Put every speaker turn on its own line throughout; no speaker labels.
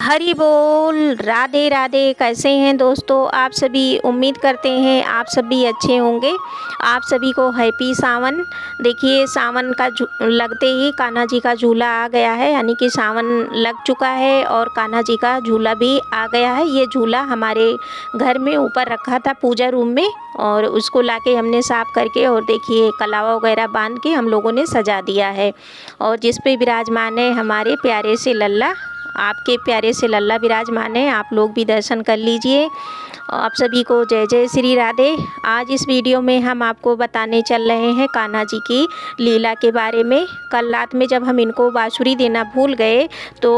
हरि बोल, राधे राधे। कैसे हैं दोस्तों आप सभी? उम्मीद करते हैं आप सभी अच्छे होंगे। आप सभी को हैप्पी सावन। देखिए, सावन का लगते ही कान्हा जी का झूला आ गया है, यानी कि सावन लग चुका है और कान्हा जी का झूला भी आ गया है। ये झूला हमारे घर में ऊपर रखा था पूजा रूम में, और उसको लाके हमने साफ़ करके और देखिए कलावा वगैरह बांध के हम लोगों ने सजा दिया है। और जिस पे विराजमान है हमारे प्यारे से लल्ला, आपके प्यारे से लल्ला विराजमान है। आप लोग भी दर्शन कर लीजिए। आप सभी को जय जय श्री राधे। आज इस वीडियो में हम आपको बताने चल रहे हैं कान्हा जी की लीला के बारे में। कल रात में जब हम इनको बाँसुरी देना भूल गए तो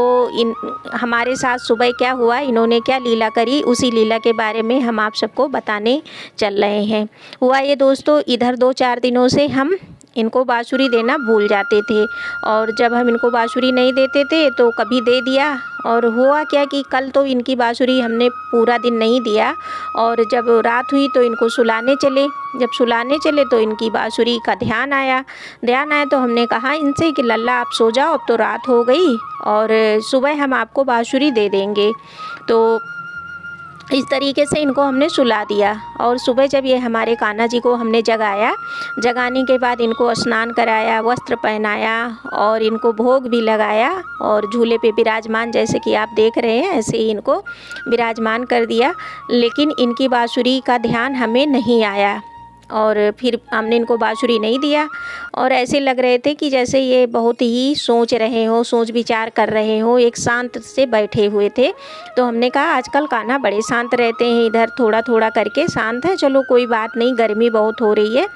हमारे साथ सुबह क्या हुआ, इन्होंने क्या लीला करी, उसी लीला के बारे में हम आप सबको बताने चल रहे हैं। हुआ ये दोस्तों, इधर 2-4 दिनों से हम इनको बाँसुरी देना भूल जाते थे, और जब हम इनको बाँसुरी नहीं देते थे तो कभी दे दिया। और हुआ क्या कि कल तो इनकी बाँसुरी हमने पूरा दिन नहीं दिया, और जब रात हुई तो इनको सुलाने चले। जब सुलाने चले तो इनकी बाँसुरी का ध्यान आया तो हमने कहा इनसे कि लल्ला आप सो जाओ, अब तो रात हो गई और सुबह हम आपको बाँसुरी दे देंगे। तो इस तरीके से इनको हमने सुला दिया। और सुबह जब ये हमारे कान्हा जी को हमने जगाया, जगाने के बाद इनको स्नान कराया, वस्त्र पहनाया और इनको भोग भी लगाया, और झूले पे विराजमान जैसे कि आप देख रहे हैं ऐसे ही इनको विराजमान कर दिया। लेकिन इनकी बाँसुरी का ध्यान हमें नहीं आया, और फिर हमने इनको बाँसुरी नहीं दिया। और ऐसे लग रहे थे कि जैसे ये बहुत ही सोच रहे हो, सोच विचार कर रहे हो, एक शांत से बैठे हुए थे। तो हमने कहा आजकल कान्हा बड़े शांत रहते हैं, इधर थोड़ा थोड़ा करके शांत है, चलो कोई बात नहीं, गर्मी बहुत हो रही है।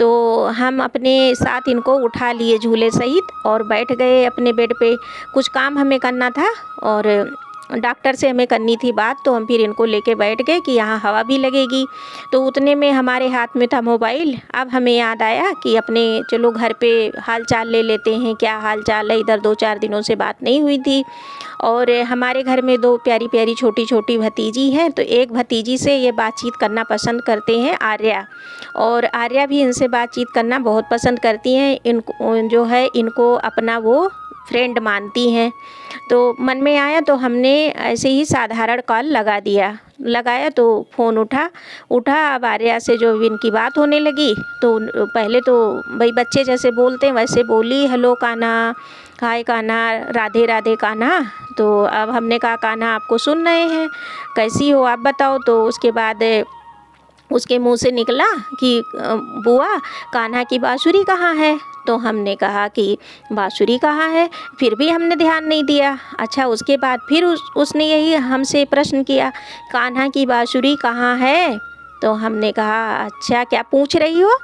तो हम अपने साथ इनको उठा लिए झूले सहित और बैठ गए अपने बेड पे। कुछ काम हमें करना था और डॉक्टर से हमें करनी थी बात, तो हम फिर इनको लेके बैठ गए कि यहाँ हवा भी लगेगी। तो उतने में हमारे हाथ में था मोबाइल। अब हमें याद आया कि अपने चलो घर पे हाल चाल ले लेते हैं, क्या हाल चाल है, इधर 2-4 दिनों से बात नहीं हुई थी। और हमारे घर में 2 प्यारी प्यारी छोटी छोटी भतीजी हैं, तो एक भतीजी से ये बातचीत करना पसंद करते हैं, आर्या। और आर्या भी इनसे बातचीत करना बहुत पसंद करती हैं। इनको जो है इनको अपना वो फ्रेंड मानती हैं। तो मन में आया तो हमने ऐसे ही साधारण कॉल लगाया तो फ़ोन उठा। अब आर्या से जो इनकी बात होने लगी, तो पहले तो भाई बच्चे जैसे बोलते हैं वैसे बोली, हेलो कान्हा, हाय कान्हा, राधे राधे कान्हा। तो अब हमने कहा कान्हा आपको सुन रहे हैं, कैसी हो आप बताओ। तो उसके बाद उसके मुंह से निकला कि बुआ कान्हा की बाँसुरी कहाँ है। तो हमने कहा कि बाँसुरी कहाँ है, फिर भी हमने ध्यान नहीं दिया। अच्छा, उसके बाद फिर उसने यही हमसे प्रश्न किया, कान्हा की बाँसुरी कहाँ है। तो हमने कहा अच्छा क्या पूछ रही हो।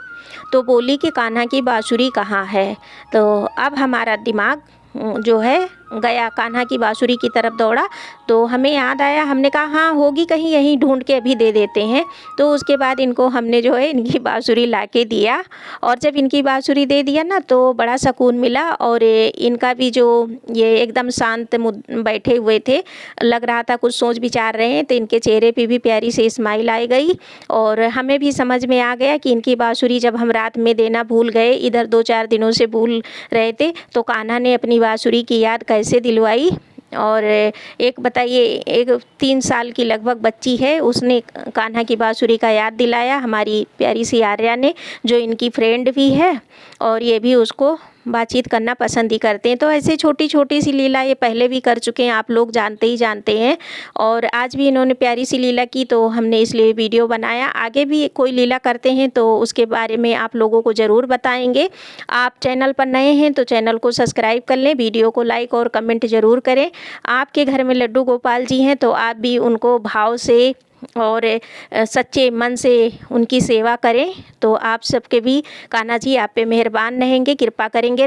तो बोली कि कान्हा की बाँसुरी कहाँ है। तो अब हमारा दिमाग जो है गया कान्हा की बाँसुरी की तरफ दौड़ा। तो हमें याद आया, हमने कहा हाँ होगी कहीं, यहीं ढूंढ के अभी दे देते हैं। तो उसके बाद इनको हमने जो है इनकी बाँसुरी ला के दिया, और जब इनकी बाँसुरी दे दिया ना तो बड़ा सुकून मिला। और इनका भी जो ये एकदम शांत बैठे हुए थे, लग रहा था कुछ सोच विचार रहे हैं, तो इनके चेहरे पे भी प्यारी सी स्माइल आ गई। और हमें भी समझ में आ गया कि इनकी बाँसुरी जब हम रात में देना भूल गए, इधर 2-4 दिनों से भूल रहे थे, तो कान्हा ने अपनी बाँसुरी की याद कैसे दिलवाई। और एक बताइए, एक 3 साल की लगभग बच्ची है, उसने कान्हा की बाँसुरी का याद दिलाया हमारी प्यारी सी आर्या ने, जो इनकी फ्रेंड भी है, और ये भी उसको बातचीत करना पसंद ही करते हैं। तो ऐसे छोटी छोटी सी लीला ये पहले भी कर चुके हैं, आप लोग जानते ही जानते हैं। और आज भी इन्होंने प्यारी सी लीला की, तो हमने इसलिए वीडियो बनाया। आगे भी कोई लीला करते हैं तो उसके बारे में आप लोगों को ज़रूर बताएंगे। आप चैनल पर नए हैं तो चैनल को सब्सक्राइब कर लें, वीडियो को लाइक और कमेंट ज़रूर करें। आपके घर में लड्डू गोपाल जी हैं तो आप भी उनको भाव से और सच्चे मन से उनकी सेवा करें, तो आप सबके भी कान्हा जी आप पे मेहरबान रहेंगे, कृपा करेंगे।